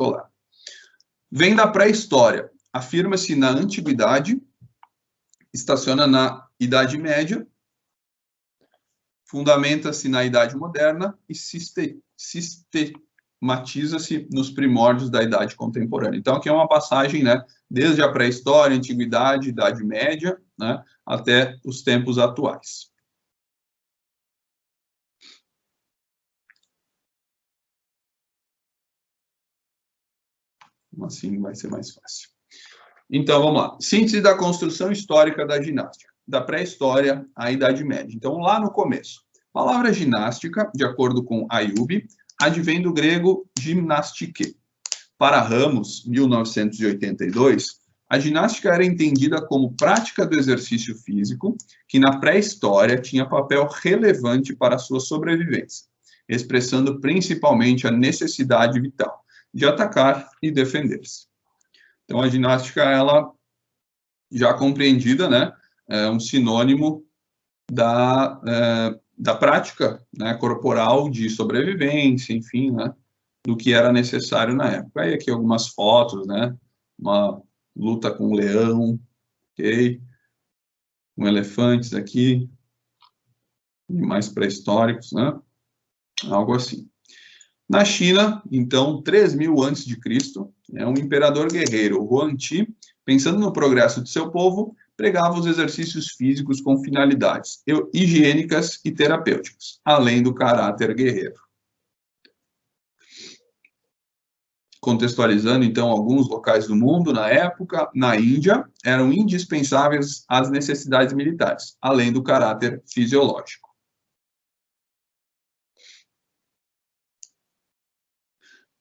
escolar. Vem da pré-história, afirma-se na antiguidade, estaciona na Idade Média, fundamenta-se na Idade Moderna e sistematiza-se nos primórdios da Idade Contemporânea. Então, aqui é uma passagem, né, desde a pré-história, antiguidade, Idade Média, né, até os tempos atuais. Assim vai ser mais fácil. Então, vamos lá. Síntese da construção histórica da ginástica, da pré-história à Idade Média. Então, lá no começo. A palavra ginástica, de acordo com Ayub, advém do grego gymnastike. Para Ramos, 1982, a ginástica era entendida como prática do exercício físico, que na pré-história tinha papel relevante para a sua sobrevivência, expressando principalmente a necessidade vital de atacar e defender-se. Então, a ginástica, ela já compreendida, né, é um sinônimo da prática, né, corporal de sobrevivência, enfim, né, do que era necessário na época. Aí aqui algumas fotos, né, uma luta com um leão, ok? Com elefantes aqui, mais pré-históricos, né, algo assim. Na China, então, 3.000 a.C., um imperador guerreiro, Huang Ti, pensando no progresso de seu povo, pregava os exercícios físicos com finalidades higiênicas e terapêuticas, além do caráter guerreiro. Contextualizando, então, alguns locais do mundo, na época, na Índia, eram indispensáveis as necessidades militares, além do caráter fisiológico.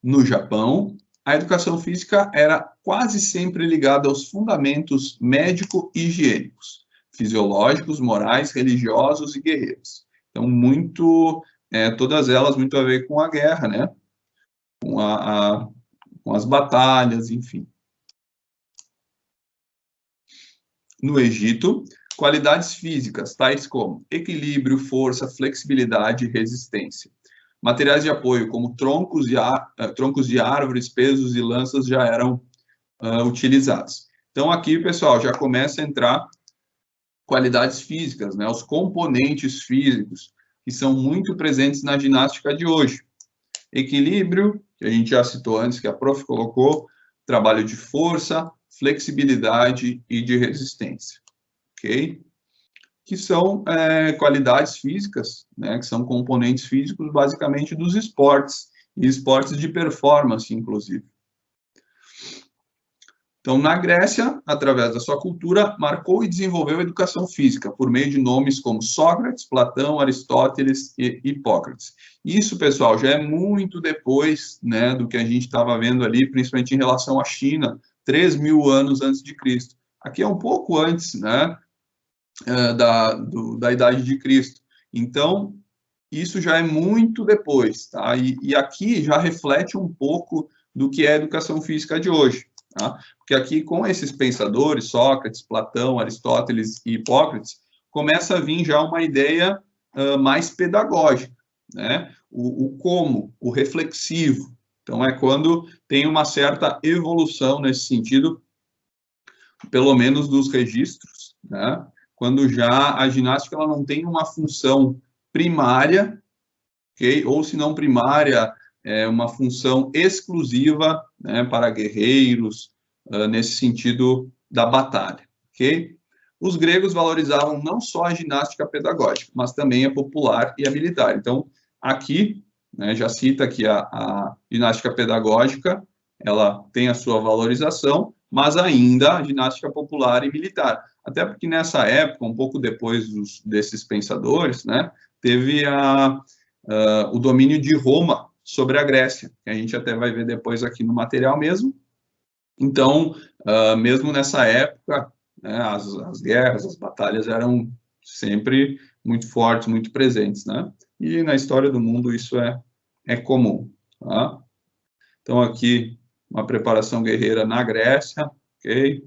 No Japão, a educação física era quase sempre ligada aos fundamentos médico-higiênicos, fisiológicos, morais, religiosos e guerreiros. Então, todas elas muito a ver com a guerra, né? Com as batalhas, enfim. No Egito, qualidades físicas, tais como equilíbrio, força, flexibilidade e resistência. Materiais de apoio, como troncos de árvores, pesos e lanças, já eram utilizados. Então, aqui, pessoal, já começa a entrar qualidades físicas, né? Os componentes físicos, que são muito presentes na ginástica de hoje. Equilíbrio, que a gente já citou antes, que a prof colocou, trabalho de força, flexibilidade e de resistência, ok? Que são qualidades físicas, né, que são componentes físicos, basicamente, dos esportes, e esportes de performance, inclusive. Então, na Grécia, através da sua cultura, marcou e desenvolveu a educação física, por meio de nomes como Sócrates, Platão, Aristóteles e Hipócrates. Isso, pessoal, já é muito depois, né, do que a gente estava vendo ali, principalmente em relação à China, 3.000 anos antes de Cristo. Aqui é um pouco antes, né, da idade de Cristo. Então, isso já é muito depois, tá? E aqui já reflete um pouco do que é a educação física de hoje, tá? Porque aqui, com esses pensadores, Sócrates, Platão, Aristóteles e Hipócrates, começa a vir já uma ideia mais pedagógica, né? O como, o reflexivo. Então, é quando tem uma certa evolução nesse sentido, pelo menos dos registros, né? Quando já a ginástica ela não tem uma função primária, okay? Ou se não primária, uma função exclusiva, né, para guerreiros, nesse sentido da batalha, ok? Os gregos valorizavam não só a ginástica pedagógica, mas também a popular e a militar. Então, aqui, né, já cita que a ginástica pedagógica, ela tem a sua valorização, mas ainda a ginástica popular e militar. Até porque nessa época, um pouco depois desses pensadores, né, teve o domínio de Roma sobre a Grécia, que a gente até vai ver depois aqui no material mesmo. Então, mesmo nessa época, né, as guerras, as batalhas eram sempre muito fortes, muito presentes, né? E na história do mundo isso é comum, tá? Então, aqui, uma preparação guerreira na Grécia, ok?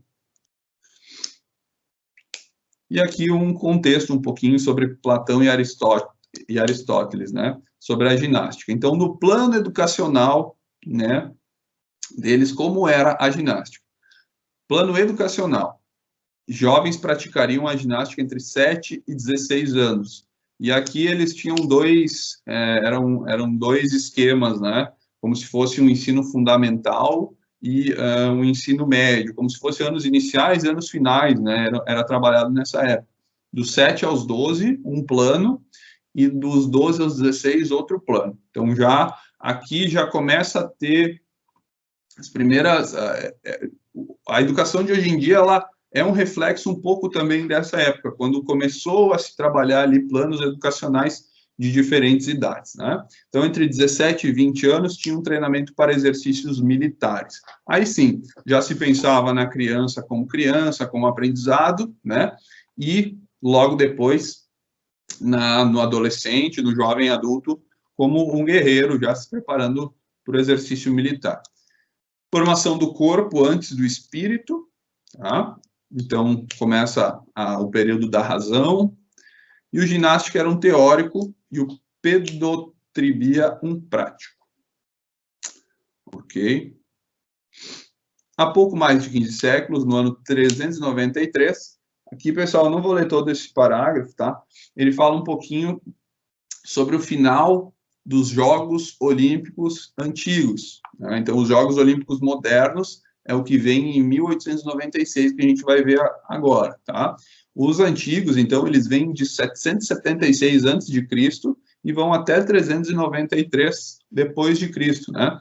E aqui um contexto um pouquinho sobre Platão e Aristóteles, né? Sobre a ginástica. Então, no plano educacional, né? deles como era a ginástica. Plano educacional. Jovens praticariam a ginástica entre 7 e 16 anos. E aqui eles tinham eram dois esquemas, né? Como se fosse um ensino fundamental e um ensino médio, como se fosse anos iniciais e anos finais, né? Era trabalhado nessa época. Dos 7 aos 12, um plano, e dos 12 aos 16, outro plano. Então, aqui já começa a ter as primeiras... A educação de hoje em dia, ela é um reflexo um pouco também dessa época, quando começou a se trabalhar ali planos educacionais de diferentes idades, né? Então, entre 17 e 20 anos, tinha um treinamento para exercícios militares. Aí sim, já se pensava na criança, como aprendizado, né? E logo depois, no adolescente, no jovem adulto, como um guerreiro, já se preparando para o exercício militar. Formação do corpo antes do espírito, tá? Então, começa o período da razão, e o ginástica era um teórico, e o pedotribia um prático. Ok? Há pouco mais de 15 séculos, no ano 393, aqui, pessoal, eu não vou ler todo esse parágrafo, tá? Ele fala um pouquinho sobre o final dos Jogos Olímpicos antigos, né? Então, os Jogos Olímpicos modernos é o que vem em 1896, que a gente vai ver agora, tá? Os antigos, então, eles vêm de 776 a.C. e vão até 393 depois de Cristo, né?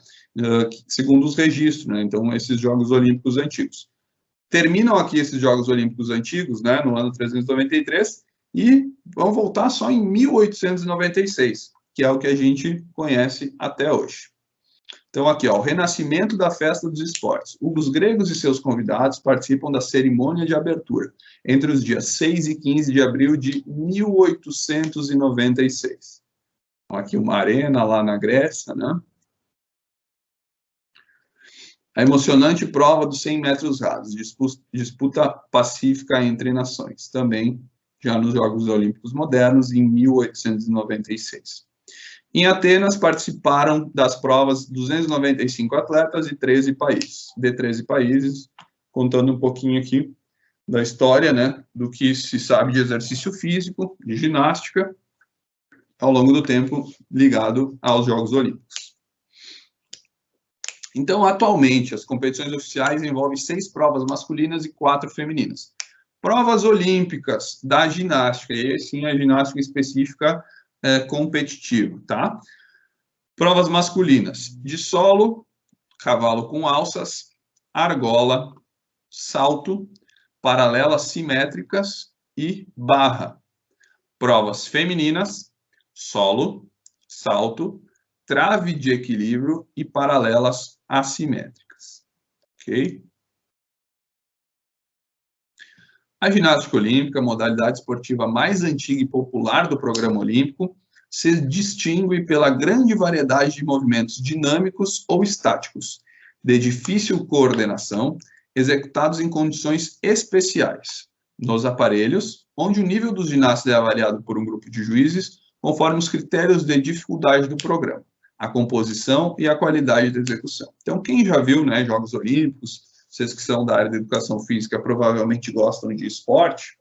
Segundo os registros, né? Então, esses Jogos Olímpicos antigos. Terminam aqui esses Jogos Olímpicos antigos, né, no ano 393, e vão voltar só em 1896, que é o que a gente conhece até hoje. Então, aqui, ó, o renascimento da festa dos esportes. Os gregos e seus convidados participam da cerimônia de abertura, entre os dias 6 e 15 de abril de 1896. Então, aqui uma arena lá na Grécia, né? A emocionante prova dos 100 metros rasos, disputa pacífica entre nações, também já nos Jogos Olímpicos modernos, em 1896. Em Atenas, participaram das provas 295 atletas de 13 países, contando um pouquinho aqui da história, né, do que se sabe de exercício físico, de ginástica, ao longo do tempo ligado aos Jogos Olímpicos. Então, atualmente, as competições oficiais envolvem 6 provas masculinas e 4 femininas. Provas olímpicas da ginástica, e aí sim a ginástica específica competitiva, tá? Provas masculinas, de solo, cavalo com alças, argola, salto, paralelas simétricas e barra. Provas femininas, solo, salto, trave de equilíbrio e paralelas assimétricas. Ok? A ginástica olímpica, a modalidade esportiva mais antiga e popular do programa olímpico, se distingue pela grande variedade de movimentos dinâmicos ou estáticos, de difícil coordenação, executados em condições especiais, nos aparelhos, onde o nível dos ginastas é avaliado por um grupo de juízes, conforme os critérios de dificuldade do programa, a composição e a qualidade da execução. Então, quem já viu, né, Jogos Olímpicos, vocês que são da área da educação física provavelmente gostam de esporte,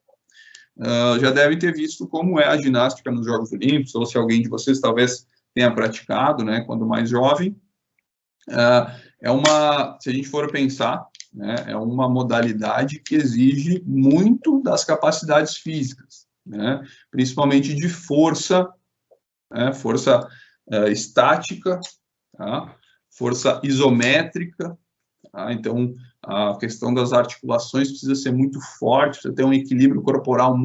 já devem ter visto como é a ginástica nos Jogos Olímpicos, ou se alguém de vocês talvez tenha praticado, né, quando mais jovem. Se a gente for pensar, né, é uma modalidade que exige muito das capacidades físicas, né, principalmente de força, né, força estática, tá, força isométrica, tá, então a questão das articulações precisa ser muito forte, precisa ter um equilíbrio corporal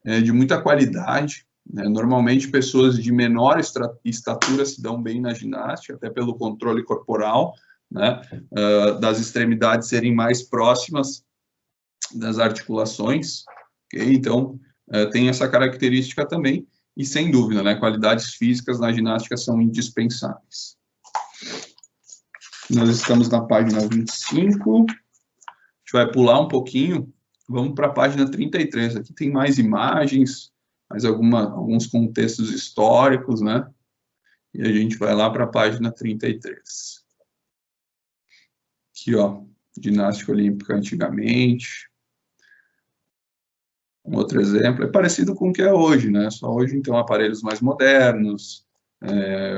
de muita qualidade, né? Normalmente pessoas de menor estatura se dão bem na ginástica, até pelo controle corporal, né? Das extremidades serem mais próximas das articulações, okay? Então tem essa característica também, e sem dúvida, né, qualidades físicas na ginástica são indispensáveis. Nós estamos na página 25, a gente vai pular um pouquinho, vamos para a página 33, aqui tem mais imagens, mais alguns contextos históricos, né? E a gente vai lá para a página 33. Aqui, ó, ginástica olímpica antigamente. Um outro exemplo é parecido com o que é hoje, né? Só hoje, então, aparelhos mais modernos,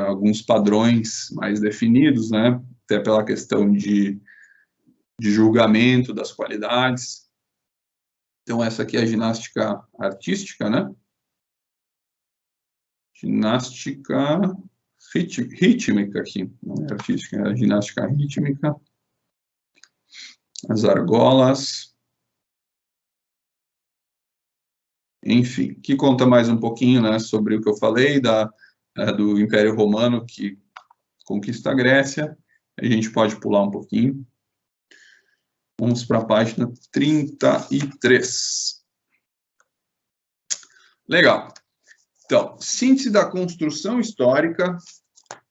alguns padrões mais definidos, né? Até pela questão de julgamento das qualidades. Então, essa aqui é a ginástica artística, né? Ginástica rítmica aqui, não é artística, é a ginástica rítmica. As argolas. Enfim, que conta mais um pouquinho, né, sobre o que eu falei do Império Romano que conquista a Grécia. A gente pode pular um pouquinho. Vamos para a página 33. Legal. Então, síntese da construção histórica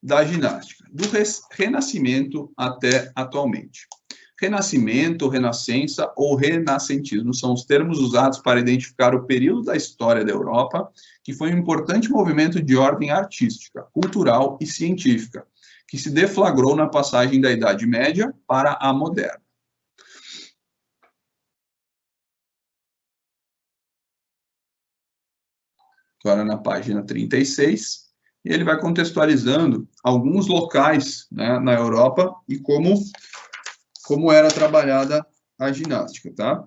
da ginástica, do Renascimento até atualmente. Renascimento, Renascença ou Renascentismo são os termos usados para identificar o período da história da Europa, que foi um importante movimento de ordem artística, cultural e científica, que se deflagrou na passagem da Idade Média para a moderna. Agora na página 36, e ele vai contextualizando alguns locais, né, na Europa e como era trabalhada a ginástica, tá?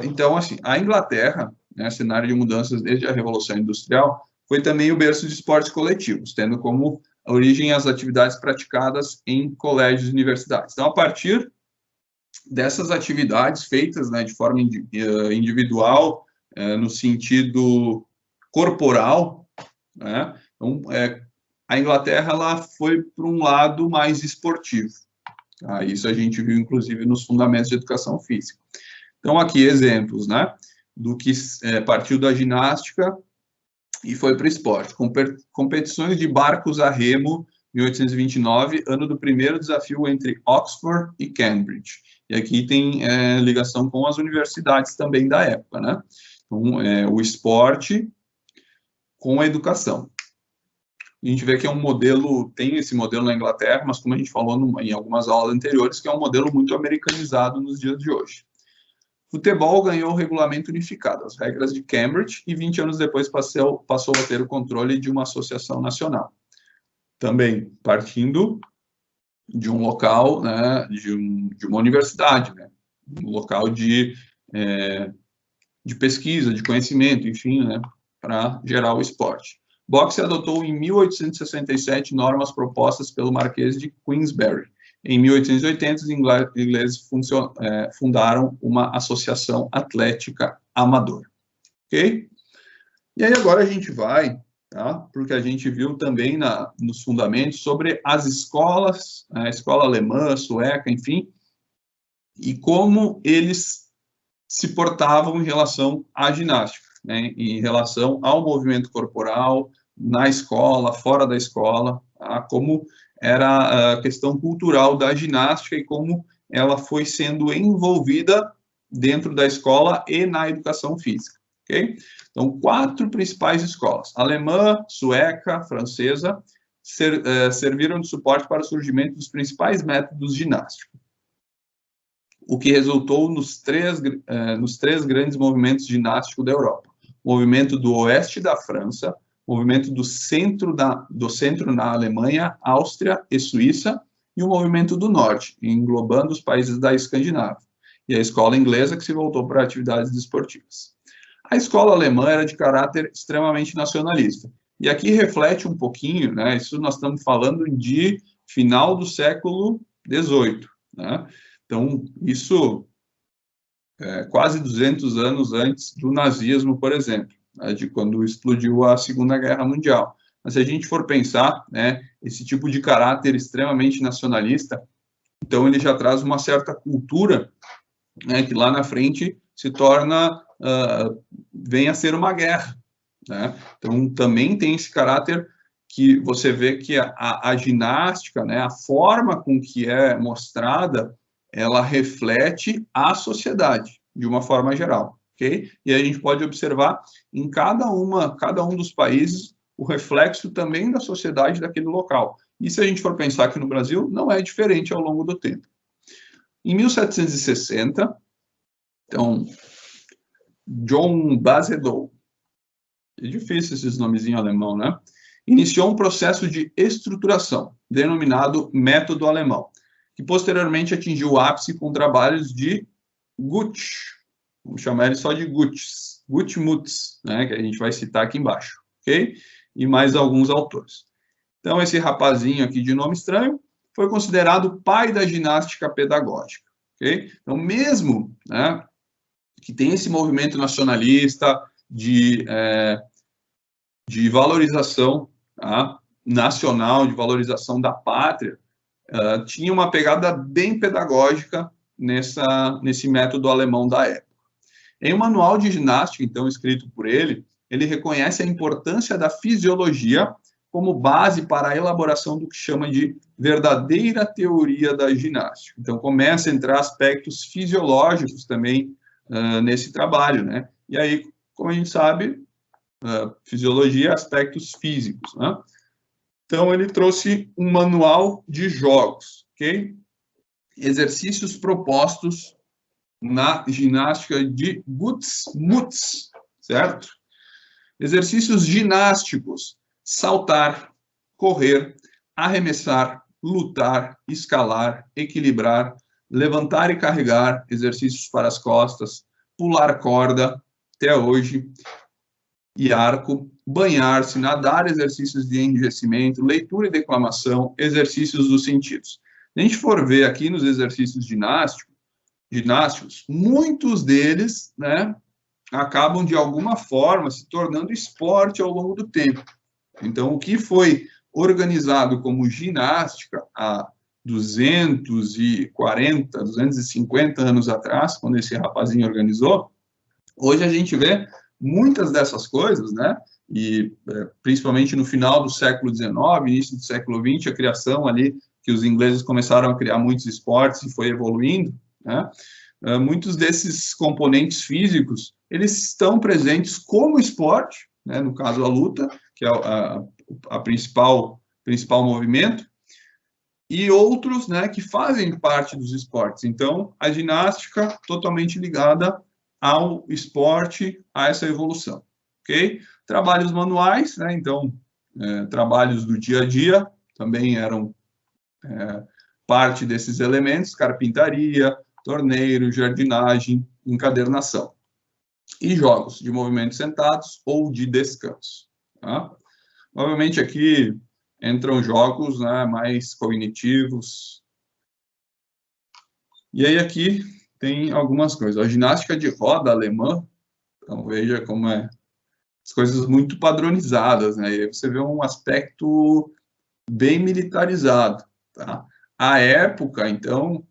Então, assim, a Inglaterra, né, cenário de mudanças desde a Revolução Industrial, foi também o berço de esportes coletivos, tendo como origem as atividades praticadas em colégios e universidades. Então, a partir dessas atividades feitas, né, de forma individual, no sentido corporal, né, então, a Inglaterra ela foi para um lado mais esportivo. Isso a gente viu, inclusive, nos fundamentos de educação física. Então, aqui, exemplos, né, do que partiu da ginástica e foi para o esporte. Competições de barcos a remo, 1829, ano do primeiro desafio entre Oxford e Cambridge. E aqui tem ligação com as universidades também da época, né? Então, o esporte com a educação. A gente vê que é um modelo, tem esse modelo na Inglaterra, mas como a gente falou em algumas aulas anteriores, que é um modelo muito americanizado nos dias de hoje. Futebol ganhou o regulamento unificado, as regras de Cambridge, e 20 anos depois passou a ter o controle de uma associação nacional. Também partindo de um local, né, de uma universidade, né, um local de pesquisa, de conhecimento, enfim, né, para gerar o esporte. Boxe adotou em 1867 normas propostas pelo Marquês de Queensberry. Em 1880, os ingleses fundaram uma associação atlética amadora. Ok? E aí agora a gente vai, tá? Porque a gente viu também nos fundamentos sobre as escolas, a escola alemã, a sueca, enfim, e como eles se portavam em relação à ginástica, né? Em relação ao movimento corporal, na escola, fora da escola, tá? Como era a questão cultural da ginástica e como ela foi sendo envolvida dentro da escola e na educação física, ok? Então, 4 principais escolas, alemã, sueca, francesa, serviram de suporte para o surgimento dos principais métodos ginásticos, o que resultou nos três grandes movimentos ginásticos da Europa. O movimento do oeste da França, movimento do centro na Alemanha, Áustria e Suíça, e o movimento do norte, englobando os países da Escandinávia, e a escola inglesa que se voltou para atividades desportivas. A escola alemã era de caráter extremamente nacionalista, e aqui reflete um pouquinho, né, isso nós estamos falando de final do século XVIII, né, então isso quase 200 anos antes do nazismo, por exemplo, né, de quando explodiu a Segunda Guerra Mundial. Mas se a gente for pensar, né, esse tipo de caráter extremamente nacionalista, então ele já traz uma certa cultura, né, que lá na frente se torna, vem a ser uma guerra, né? Então também tem esse caráter que você vê que a ginástica, né, a forma com que é mostrada, ela reflete a sociedade, de uma forma geral, ok? E a gente pode observar em cada um dos países o reflexo também da sociedade daquele local. E se a gente for pensar aqui no Brasil, não é diferente ao longo do tempo. Em 1760, então, John Basedow, é difícil esses nomezinhos alemão, né? Iniciou um processo de estruturação, denominado método alemão, que posteriormente atingiu o ápice com trabalhos de Gutsch, vamos chamar ele só de Gutschmutz, né, que a gente vai citar aqui embaixo, ok? E mais alguns autores. Então, esse rapazinho aqui de nome estranho foi considerado o pai da ginástica pedagógica, ok? Então, mesmo, né, que tem esse movimento nacionalista de valorização, tá, nacional, de valorização da pátria, tinha uma pegada bem pedagógica nesse método alemão da época. Em um manual de ginástica, então, escrito por ele, ele reconhece a importância da fisiologia como base para a elaboração do que chama de verdadeira teoria da ginástica. Então, começa a entrar aspectos fisiológicos também nesse trabalho, né? E aí, como a gente sabe, fisiologia, aspectos físicos, né? Então, ele trouxe um manual de jogos, ok? Exercícios propostos na ginástica de Gutschmutz, certo? Exercícios ginásticos: saltar, correr, arremessar, lutar, escalar, equilibrar, levantar e carregar, exercícios para as costas, pular corda, até hoje, e arco, banhar-se, nadar, exercícios de enrijecimento, leitura e declamação, exercícios dos sentidos. Se a gente for ver aqui nos exercícios ginásticos, muitos deles, né, acabam de alguma forma se tornando esporte ao longo do tempo. Então, o que foi organizado como ginástica há 240, 250 anos atrás, quando esse rapazinho organizou, hoje a gente vê muitas dessas coisas, né? E principalmente no final do século XIX, início do século XX, a criação ali, que os ingleses começaram a criar muitos esportes e foi evoluindo, né? Muitos desses componentes físicos, eles estão presentes como esporte, né? No caso a luta, que é a principal movimento, e outros, né, que fazem parte dos esportes. Então, a ginástica totalmente ligada ao esporte, a essa evolução, ok? Trabalhos manuais, né, então, trabalhos do dia a dia também eram parte desses elementos: carpintaria, torneiro, jardinagem, encadernação. E jogos de movimentos sentados ou de descanso, tá? Obviamente aqui entram jogos, né, mais cognitivos. E aí aqui tem algumas coisas. A ginástica de roda alemã, então veja como as coisas muito padronizadas, né? E aí você vê um aspecto bem militarizado, tá? À época, então,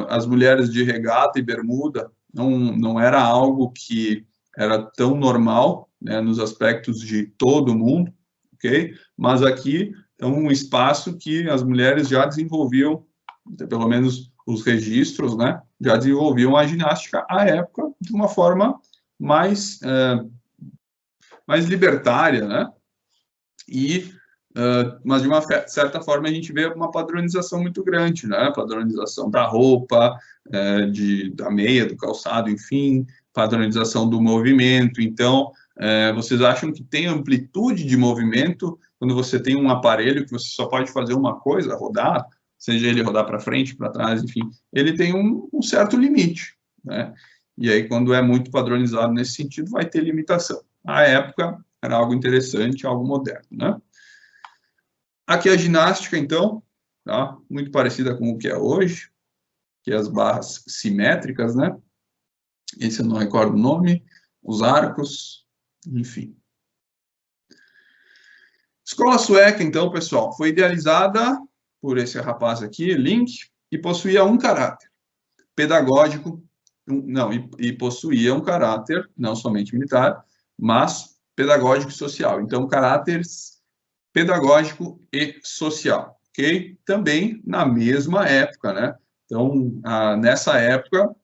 as mulheres de regata e bermuda não era algo que era tão normal, né, nos aspectos de todo mundo, ok? Mas aqui é um espaço que as mulheres já desenvolviam, pelo menos os registros, né, já desenvolviam a ginástica à época de uma forma mais libertária, né? Mas de uma certa forma a gente vê uma padronização muito grande, né? Padronização da roupa, da meia, do calçado, enfim, padronização do movimento. Então, vocês acham que tem amplitude de movimento quando você tem um aparelho que você só pode fazer uma coisa, rodar, seja ele rodar para frente, para trás, enfim, ele tem um certo limite, né? E aí, quando é muito padronizado nesse sentido, vai ter limitação. À época, era algo interessante, algo moderno, né? Aqui a ginástica, então, tá? Muito parecida com o que é hoje, que é as barras simétricas, né? Esse eu não recordo o nome, os arcos, enfim. Escola sueca, então, pessoal, foi idealizada por esse rapaz aqui, Link, e possuía um caráter pedagógico, e possuía um caráter não somente militar, mas pedagógico e social. Então, caráteres pedagógico e social, ok? Também na mesma época, né? Então, nessa época,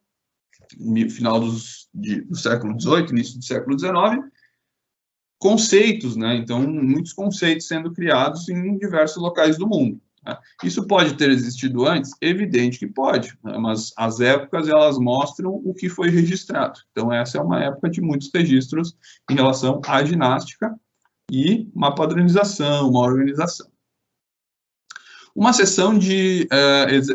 no final do século XVIII, início do século XIX, conceitos, né? Então, muitos conceitos sendo criados em diversos locais do mundo, Né? Isso pode ter existido antes? Evidente que pode, né? Mas as épocas, elas mostram o que foi registrado. Então, essa é uma época de muitos registros em relação à ginástica e uma padronização, uma organização. Uma sessão de...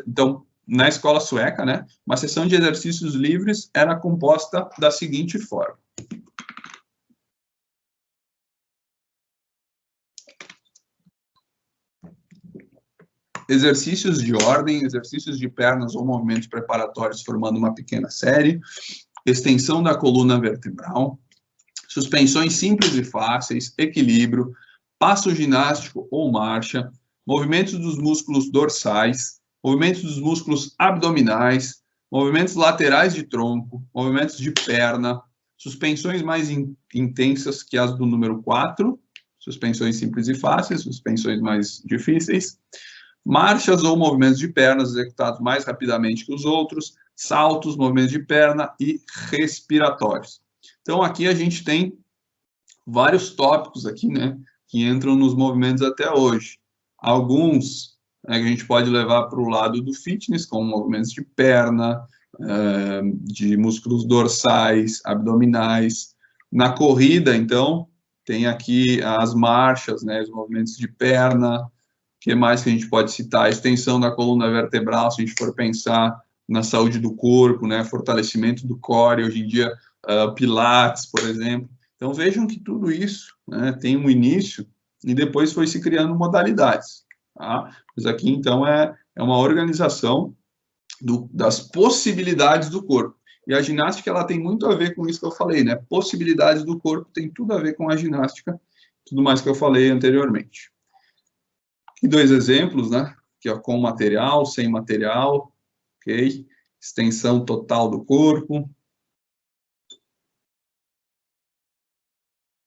então, na escola sueca, né, uma sessão de exercícios livres era composta da seguinte forma. Exercícios de ordem, exercícios de pernas ou movimentos preparatórios formando uma pequena série, extensão da coluna vertebral, suspensões simples e fáceis, equilíbrio, passo ginástico ou marcha, movimentos dos músculos dorsais, movimentos dos músculos abdominais, movimentos laterais de tronco, movimentos de perna, suspensões mais intensas que as do número 4, suspensões simples e fáceis, suspensões mais difíceis, marchas ou movimentos de pernas executados mais rapidamente que os outros, saltos, movimentos de perna e respiratórios. Então, aqui a gente tem vários tópicos aqui, né, que entram nos movimentos até hoje. Alguns, né, que a gente pode levar para o lado do fitness, como movimentos de perna, de músculos dorsais, abdominais. Na corrida, então, tem aqui as marchas, né, os movimentos de perna. O que mais que a gente pode citar? A extensão da coluna vertebral, se a gente for pensar na saúde do corpo, né, fortalecimento do core, hoje em dia, pilates, por exemplo. Então, vejam que tudo isso, né, tem um início e depois foi se criando modalidades. Tá? Mas aqui, então, é uma organização das possibilidades do corpo. E a ginástica, ela tem muito a ver com isso que eu falei, né? Possibilidades do corpo tem tudo a ver com a ginástica, tudo mais que eu falei anteriormente. E 2 exemplos, né? Que é com material, sem material, ok? Extensão total do corpo.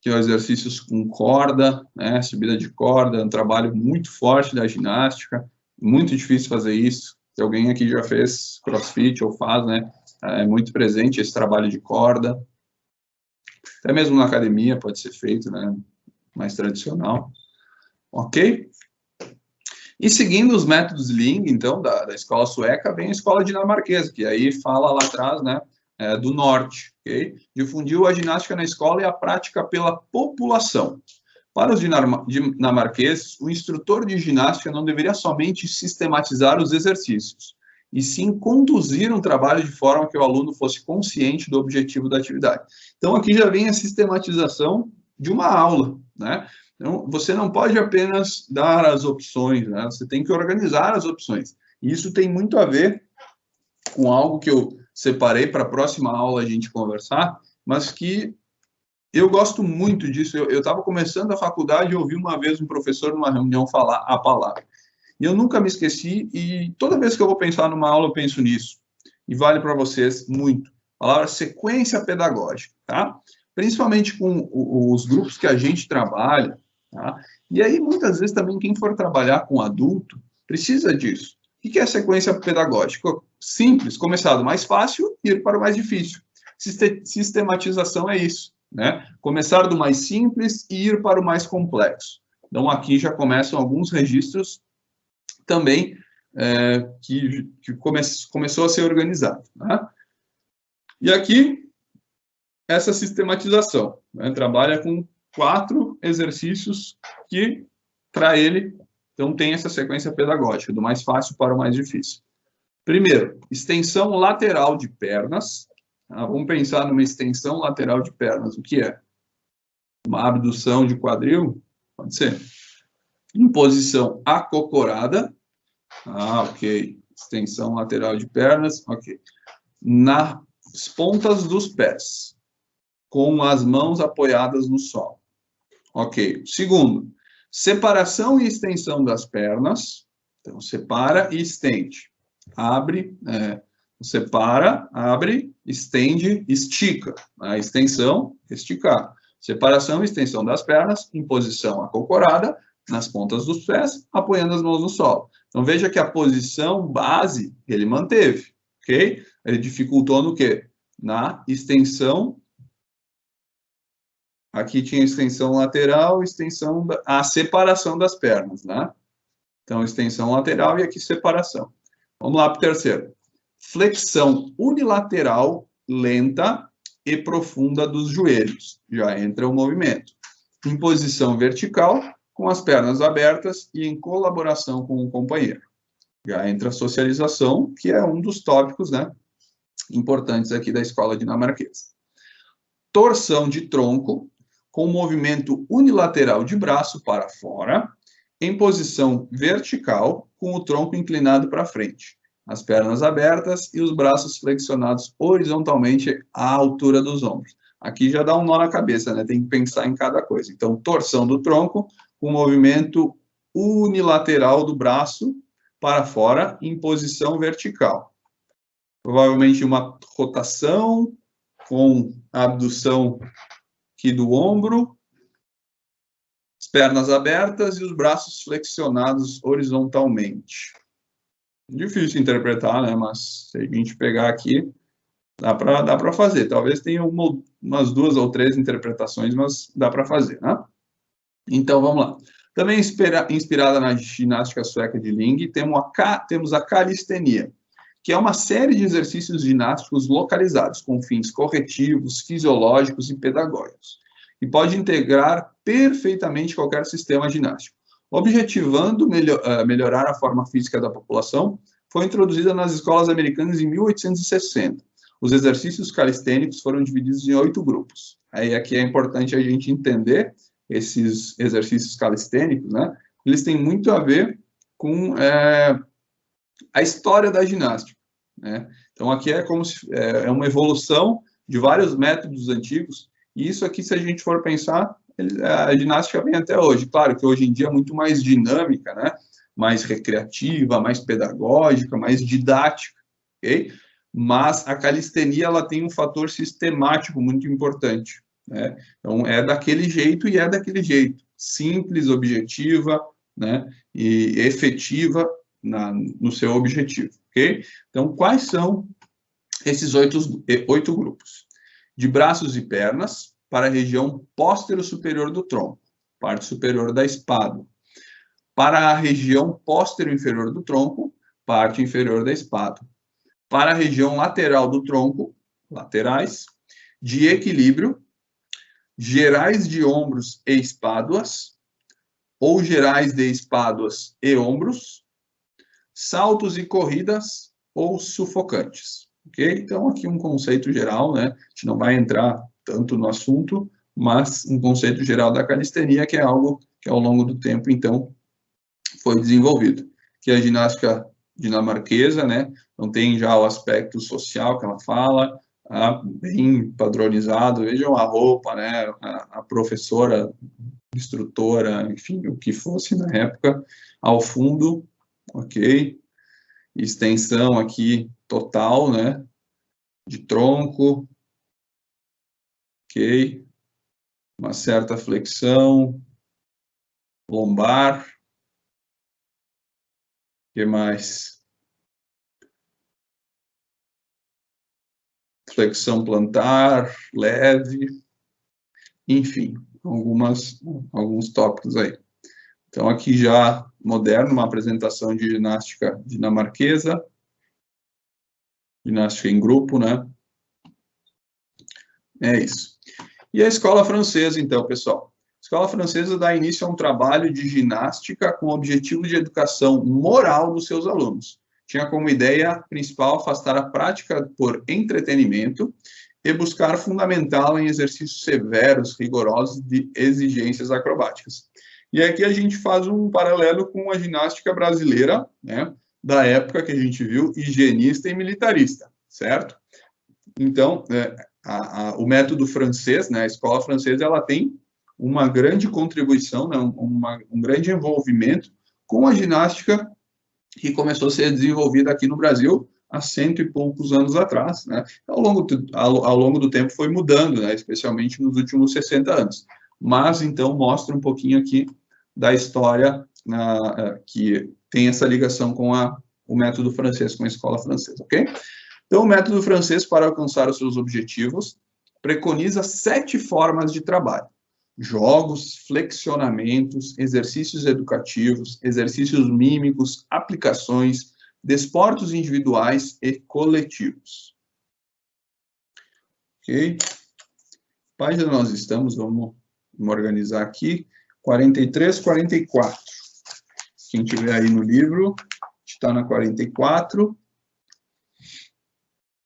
Que é exercícios com corda, né? Subida de corda, um trabalho muito forte da ginástica, muito difícil fazer isso. Se alguém aqui já fez crossfit ou faz, né? É muito presente esse trabalho de corda. Até mesmo na academia pode ser feito, né? Mais tradicional. Ok? E seguindo os métodos Ling, então, da escola sueca, vem a escola dinamarquesa, que aí fala lá atrás, né? Do norte, ok? Difundiu a ginástica na escola e a prática pela população. Para os dinamarqueses, o instrutor de ginástica não deveria somente sistematizar os exercícios, e sim conduzir um trabalho de forma que o aluno fosse consciente do objetivo da atividade. Então, aqui já vem a sistematização de uma aula, né? Então, você não pode apenas dar as opções, né? Você tem que organizar as opções. E isso tem muito a ver com algo que eu separei para a próxima aula a gente conversar, mas que eu gosto muito disso. Eu estava começando a faculdade e ouvi uma vez um professor numa reunião falar a palavra. E eu nunca me esqueci, e toda vez que eu vou pensar numa aula, eu penso nisso. E vale para vocês muito. A palavra sequência pedagógica, tá? Principalmente com os grupos que a gente trabalha, tá? E aí, muitas vezes, também, quem for trabalhar com adulto, precisa disso. O que é sequência pedagógica? Simples, começar do mais fácil e ir para o mais difícil. Sistematização é isso, né? Começar do mais simples e ir para o mais complexo. Então, aqui já começam alguns registros também que começou a ser organizado. Né? E aqui, essa sistematização, né? Trabalha com 4 exercícios que, para ele, então, tem essa sequência pedagógica, do mais fácil para o mais difícil. Primeiro, extensão lateral de pernas. Tá? Vamos pensar numa extensão lateral de pernas. O que é? Uma abdução de quadril? Pode ser. Em posição acocorada. Ok. Extensão lateral de pernas. Ok. Nas pontas dos pés. Com as mãos apoiadas no solo. Ok. Segundo, separação e extensão das pernas. Então, separa e estende. Abre, separa, abre, estende, estica. A extensão, esticar. Separação e extensão das pernas, em posição acocorada, nas pontas dos pés, apoiando as mãos no solo. Então, veja que a posição base ele manteve, ok? Ele dificultou no quê? Na extensão. Aqui tinha extensão lateral, a separação das pernas, né? Então, extensão lateral e aqui separação. Vamos lá para o terceiro. Flexão unilateral lenta e profunda dos joelhos. Já entra o movimento. Em posição vertical, com as pernas abertas e em colaboração com o companheiro. Já entra a socialização, que é um dos tópicos, né, importantes aqui da escola dinamarquesa. Torção de tronco, com movimento unilateral de braço para fora, em posição vertical, com o tronco inclinado para frente, as pernas abertas e os braços flexionados horizontalmente à altura dos ombros. Aqui já dá um nó na cabeça, né? Tem que pensar em cada coisa. Então, torção do tronco, com movimento unilateral do braço para fora, em posição vertical. Provavelmente uma rotação com a abdução aqui do ombro, as pernas abertas e os braços flexionados horizontalmente. Difícil interpretar, né? Mas se a gente pegar aqui, dá para fazer. Talvez tenha umas 2 ou 3 interpretações, mas dá para fazer, né? Então, vamos lá. Também inspirada na ginástica sueca de Ling, temos a calistenia, que é uma série de exercícios ginásticos localizados, com fins corretivos, fisiológicos e pedagógicos, e pode integrar perfeitamente qualquer sistema ginástico. Objetivando melhorar a forma física da população, foi introduzida nas escolas americanas em 1860. Os exercícios calistênicos foram divididos em 8 grupos. Aí aqui é importante a gente entender esses exercícios calistênicos, né? Eles têm muito a ver com a história da ginástica, né? Então aqui é como se é uma evolução de vários métodos antigos, e isso aqui, se a gente for pensar, a ginástica vem até hoje. Claro que hoje em dia é muito mais dinâmica, né? Mais recreativa, mais pedagógica, mais didática, ok? Mas a calistenia, ela tem um fator sistemático muito importante, né? Então, é daquele jeito e é daquele jeito. Simples, objetiva, né? E efetiva no seu objetivo, ok? Então, quais são esses 8 grupos? De braços e pernas, para a região póstero-superior do tronco, parte superior da espádua. Para a região póstero-inferior do tronco, parte inferior da espádua. Para a região lateral do tronco, laterais, de equilíbrio, gerais de ombros e espáduas, ou gerais de espáduas e ombros, saltos e corridas ou sufocantes. Ok? Então, aqui um conceito geral, né? A gente não vai entrar tanto no assunto, mas um conceito geral da calistenia, que é algo que ao longo do tempo, então, foi desenvolvido. Que é a ginástica dinamarquesa, né? Então, tem já o aspecto social que ela fala, bem padronizado. Vejam a roupa, né? A professora, instrutora, enfim, o que fosse na época, ao fundo, ok? Extensão aqui total, né? De tronco, ok? Uma certa flexão, lombar. O que mais? Flexão plantar, leve, enfim, alguns tópicos aí. Então, aqui já moderno, uma apresentação de ginástica dinamarquesa, ginástica em grupo, né? É isso. E a escola francesa, então, pessoal? A escola francesa dá início a um trabalho de ginástica com o objetivo de educação moral dos seus alunos. Tinha como ideia principal afastar a prática por entretenimento e buscar fundamentá-la em exercícios severos, rigorosos de exigências acrobáticas. E aqui a gente faz um paralelo com a ginástica brasileira, né, da época que a gente viu, higienista e militarista, certo? Então, o método francês, né, a escola francesa, ela tem uma grande contribuição, né, um grande envolvimento com a ginástica que começou a ser desenvolvida aqui no Brasil há 100 e poucos anos atrás, né? Ao longo do tempo foi mudando, né? Especialmente nos últimos 60 anos. Mas, então, mostra um pouquinho aqui da história que tem essa ligação com o método francês, com a escola francesa, ok? Então, o método francês, para alcançar os seus objetivos, preconiza 7 formas de trabalho. jogos, flexionamentos, exercícios educativos, exercícios mímicos, aplicações, desportos individuais e coletivos. Ok? Página nós estamos, vamos organizar aqui, 43, 44. Quem tiver aí no livro, está na 44.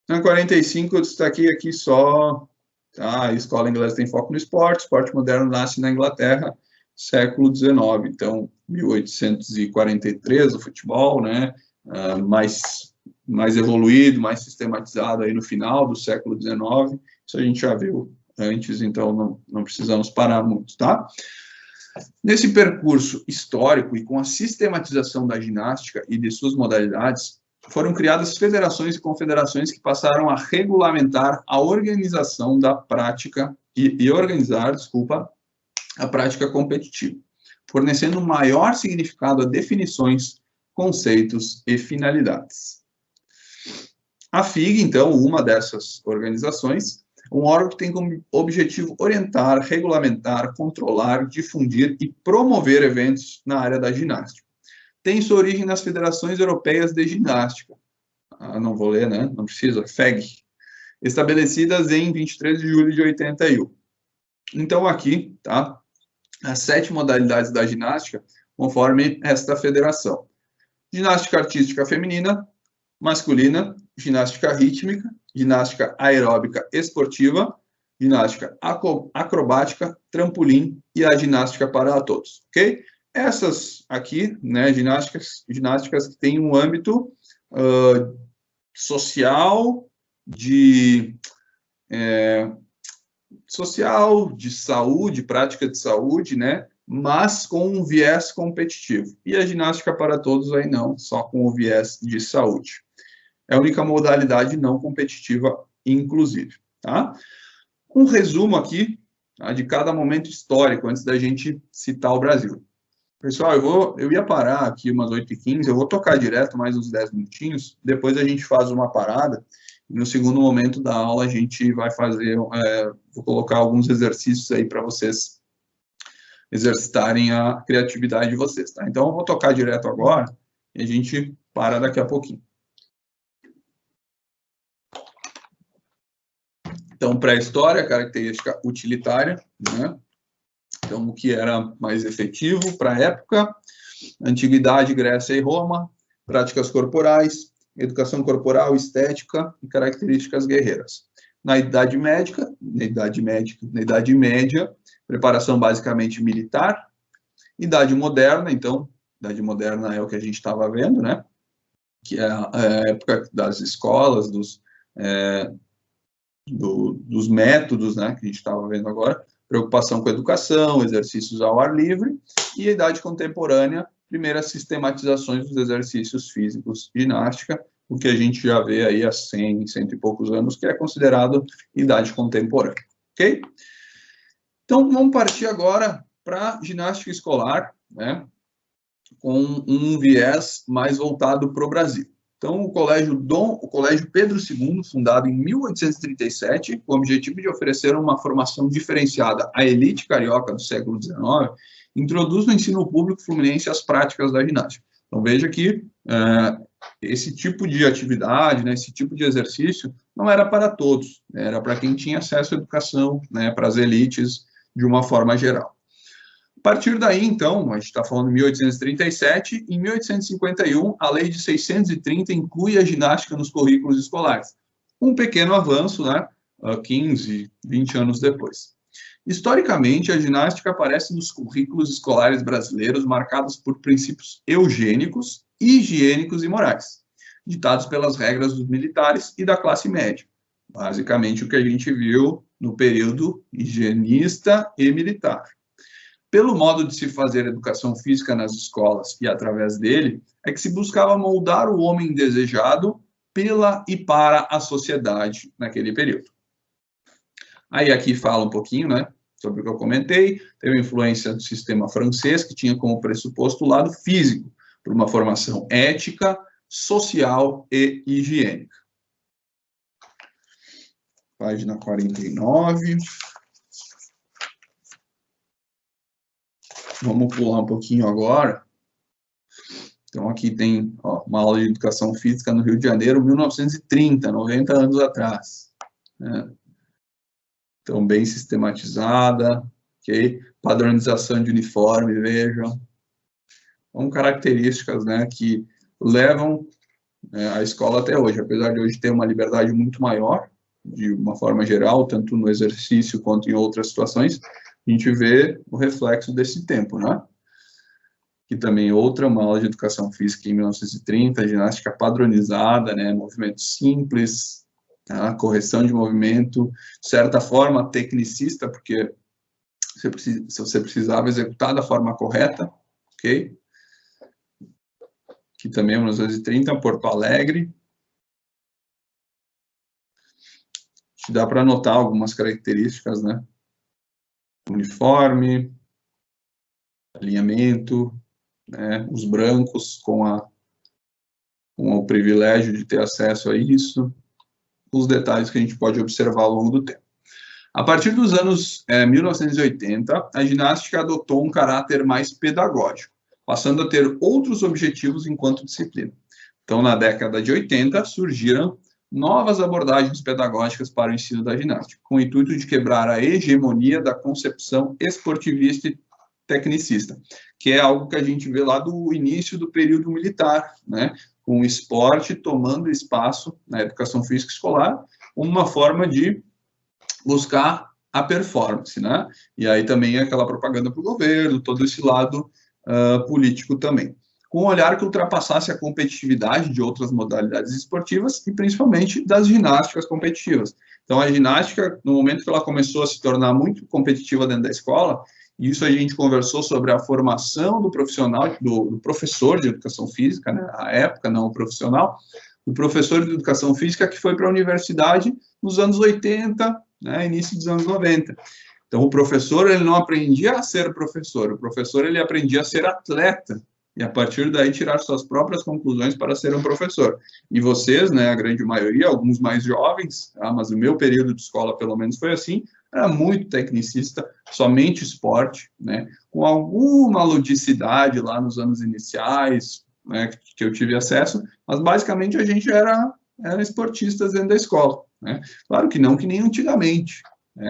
Na 45 eu destaquei aqui só, tá, a escola inglesa tem foco no esporte, esporte moderno nasce na Inglaterra, século XIX, então 1843 o futebol, né, mais evoluído, mais sistematizado aí no final do século XIX, isso a gente já viu antes, então não precisamos parar muito, tá? Nesse percurso histórico e com a sistematização da ginástica e de suas modalidades, foram criadas federações e confederações que passaram a regulamentar a organização da prática e organizar, a prática competitiva, fornecendo maior significado a definições, conceitos e finalidades. A FIG, então, uma dessas organizações, um órgão que tem como objetivo orientar, regulamentar, controlar, difundir e promover eventos na área da ginástica. Tem sua origem nas Federações Europeias de Ginástica. Não vou ler, né? Não precisa. FEG. Estabelecidas em 23 de julho de 81. Então, aqui, tá? As 7 modalidades da ginástica, conforme esta federação. Ginástica artística feminina, masculina, ginástica rítmica, ginástica aeróbica esportiva, ginástica acrobática, trampolim e a ginástica para todos, ok? Essas aqui, né, ginásticas que têm um âmbito social, de saúde, prática de saúde, né, mas com um viés competitivo. E a ginástica para todos aí não, só com o viés de saúde. É a única modalidade não competitiva, inclusive, tá? Um resumo aqui, tá, de cada momento histórico, antes da gente citar o Brasil. Pessoal, eu ia parar aqui umas 8h15, eu vou tocar direto mais uns 10 minutinhos, depois a gente faz uma parada, e no segundo momento da aula a gente vai fazer, vou colocar alguns exercícios aí para vocês exercitarem a criatividade de vocês, tá? Então, eu vou tocar direto agora, e a gente para daqui a pouquinho. Então, pré-história, característica utilitária, né? Então, o que era mais efetivo para a época, antiguidade, Grécia e Roma, práticas corporais, educação corporal, estética e características guerreiras. Na Idade Média, preparação basicamente militar. Idade Moderna, então, Idade Moderna é o que a gente estava vendo, né? Que é a época das escolas, dos métodos, né, que a gente estava vendo agora, preocupação com a educação, exercícios ao ar livre, e a idade contemporânea, primeiras sistematizações dos exercícios físicos, ginástica, o que a gente já vê aí há 100 e poucos anos, que é considerado idade contemporânea, ok? Então, vamos partir agora para ginástica escolar, né, com um viés mais voltado para o Brasil. Então, o Colégio Pedro II, fundado em 1837, com o objetivo de oferecer uma formação diferenciada à elite carioca do século XIX, introduz no ensino público fluminense as práticas da ginástica. Então, veja que esse tipo de atividade, né, esse tipo de exercício, não era para todos, né, era para quem tinha acesso à educação, né, para as elites, de uma forma geral. A partir daí, então, a gente está falando de 1837, em 1851, a Lei de 630 inclui a ginástica nos currículos escolares. Um pequeno avanço, né, 15, 20 anos depois. Historicamente, a ginástica aparece nos currículos escolares brasileiros marcados por princípios eugênicos, higiênicos e morais, ditados pelas regras dos militares e da classe média. Basicamente, o que a gente viu no período higienista e militar. Pelo modo de se fazer educação física nas escolas e através dele, é que se buscava moldar o homem desejado pela e para a sociedade naquele período. Aí aqui fala um pouquinho, né, sobre o que eu comentei, teve influência do sistema francês, que tinha como pressuposto o lado físico, para uma formação ética, social e higiênica. Página 49. vamos pular um pouquinho agora. Então, aqui tem uma aula de educação física no Rio de Janeiro, 1930, 90 anos atrás. Né? Então, bem sistematizada, ok? Padronização de uniforme, vejam. São características, né, que levam a escola até hoje, apesar de hoje ter uma liberdade muito maior, de uma forma geral, tanto no exercício quanto em outras situações, a gente vê o reflexo desse tempo, né? Que também outra, uma aula de educação física em 1930, ginástica padronizada, né, movimento simples, tá? Correção de movimento, de certa forma tecnicista, porque você precisava executar da forma correta, ok? Que também é 1930, Porto Alegre. Dá para notar algumas características, né? Uniforme, alinhamento, né? Os brancos com o privilégio de ter acesso a isso, os detalhes que a gente pode observar ao longo do tempo. A partir dos anos 1980, a ginástica adotou um caráter mais pedagógico, passando a ter outros objetivos enquanto disciplina. Então, na década de 80, surgiram novas abordagens pedagógicas para o ensino da ginástica, com o intuito de quebrar a hegemonia da concepção esportivista e tecnicista, que é algo que a gente vê lá do início do período militar, né? Com o esporte tomando espaço na educação física escolar, uma forma de buscar a performance, né? E aí também aquela propaganda para o governo, todo esse lado político também, com um olhar que ultrapassasse a competitividade de outras modalidades esportivas e principalmente das ginásticas competitivas. Então, a ginástica, no momento que ela começou a se tornar muito competitiva dentro da escola, e isso a gente conversou sobre a formação do profissional, do professor de educação física, né, à época, não o profissional, o professor de educação física que foi para a universidade nos anos 80, né, início dos anos 90. Então, o professor, ele não aprendia a ser professor, o professor, ele aprendia a ser atleta, e a partir daí tirar suas próprias conclusões para ser um professor. E vocês, né, a grande maioria, alguns mais jovens, mas o meu período de escola, pelo menos, foi assim, era muito tecnicista, somente esporte, né, com alguma ludicidade lá nos anos iniciais, né, que eu tive acesso, mas basicamente a gente era esportistas dentro da escola, né. Claro que não que nem antigamente,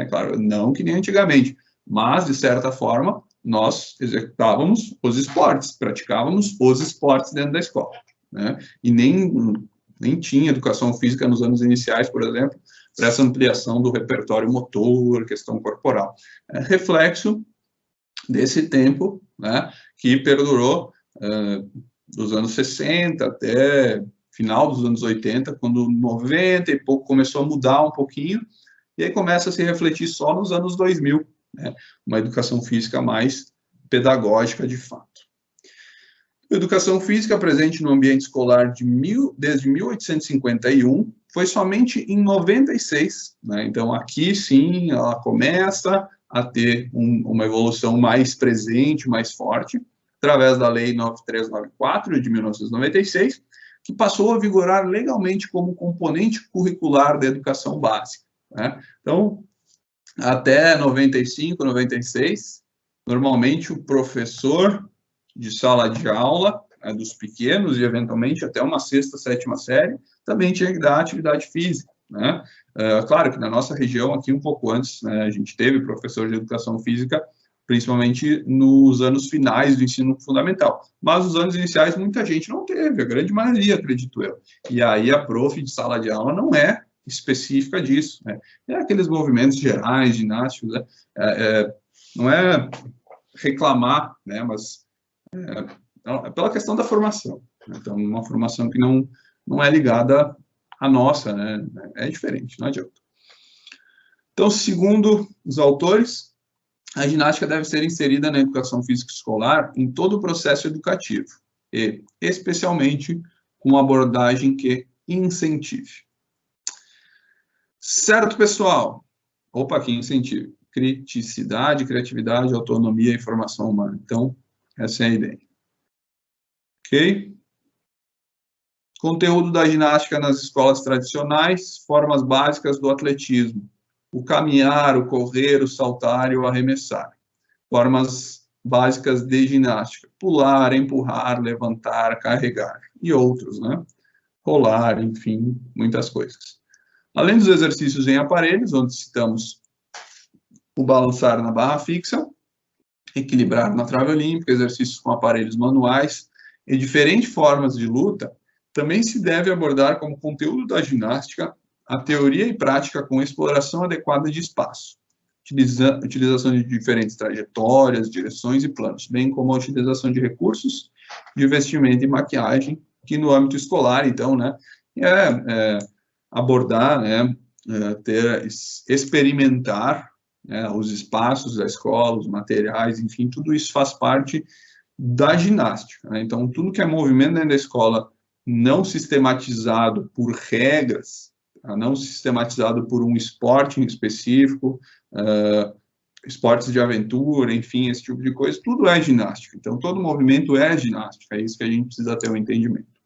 claro, não que nem antigamente, mas, de certa forma, nós executávamos os esportes, praticávamos os esportes dentro da escola, né? E nem tinha educação física nos anos iniciais, por exemplo, para essa ampliação do repertório motor, questão corporal. É reflexo desse tempo, né, que perdurou dos anos 60 até final dos anos 80, quando 90 e pouco começou a mudar um pouquinho, e aí começa a se refletir só nos anos 2000, né? Uma educação física mais pedagógica de fato. A educação física presente no ambiente escolar desde 1851 foi somente em 96, né? Então aqui sim ela começa a ter uma evolução mais presente, mais forte, através da Lei 9394 de 1996, que passou a vigorar legalmente como componente curricular da educação básica, né? Então, até 95, 96, normalmente o professor de sala de aula, dos pequenos e eventualmente até uma sexta, sétima série, também tinha que dar atividade física, né? Claro que na nossa região, aqui um pouco antes, né, a gente teve professor de educação física, principalmente nos anos finais do ensino fundamental. Mas nos anos iniciais muita gente não teve, a grande maioria, acredito eu. E aí a prof de sala de aula não é específica disso, né? É aqueles movimentos gerais, ginásticos, né? Não é reclamar, né? Mas é pela questão da formação. Então, uma formação que não é ligada à nossa, né? É diferente, não adianta. Então, segundo os autores, a ginástica deve ser inserida na educação física escolar em todo o processo educativo, e especialmente com uma abordagem que incentive. Certo, pessoal? Opa, que incentive. Criticidade, criatividade, autonomia e formação humana. Então, essa é a ideia. Ok? Conteúdo da ginástica nas escolas tradicionais, formas básicas do atletismo. O caminhar, o correr, o saltar e o arremessar. Formas básicas de ginástica: pular, empurrar, levantar, carregar, e outros, né? Rolar, enfim, muitas coisas. Além dos exercícios em aparelhos, onde citamos o balançar na barra fixa, equilibrar na trave olímpica, exercícios com aparelhos manuais e diferentes formas de luta, também se deve abordar como conteúdo da ginástica a teoria e prática com exploração adequada de espaço, utilização de diferentes trajetórias, direções e planos, bem como a utilização de recursos de vestimenta e maquiagem, que no âmbito escolar, então, né, abordar, né, experimentar, né, os espaços da escola, os materiais, enfim, tudo isso faz parte da ginástica, né? Então, tudo que é movimento dentro da escola não sistematizado por regras, não sistematizado por um esporte em específico, esportes de aventura, enfim, esse tipo de coisa, tudo é ginástica. Então, todo movimento é ginástica, é isso que a gente precisa ter um entendimento.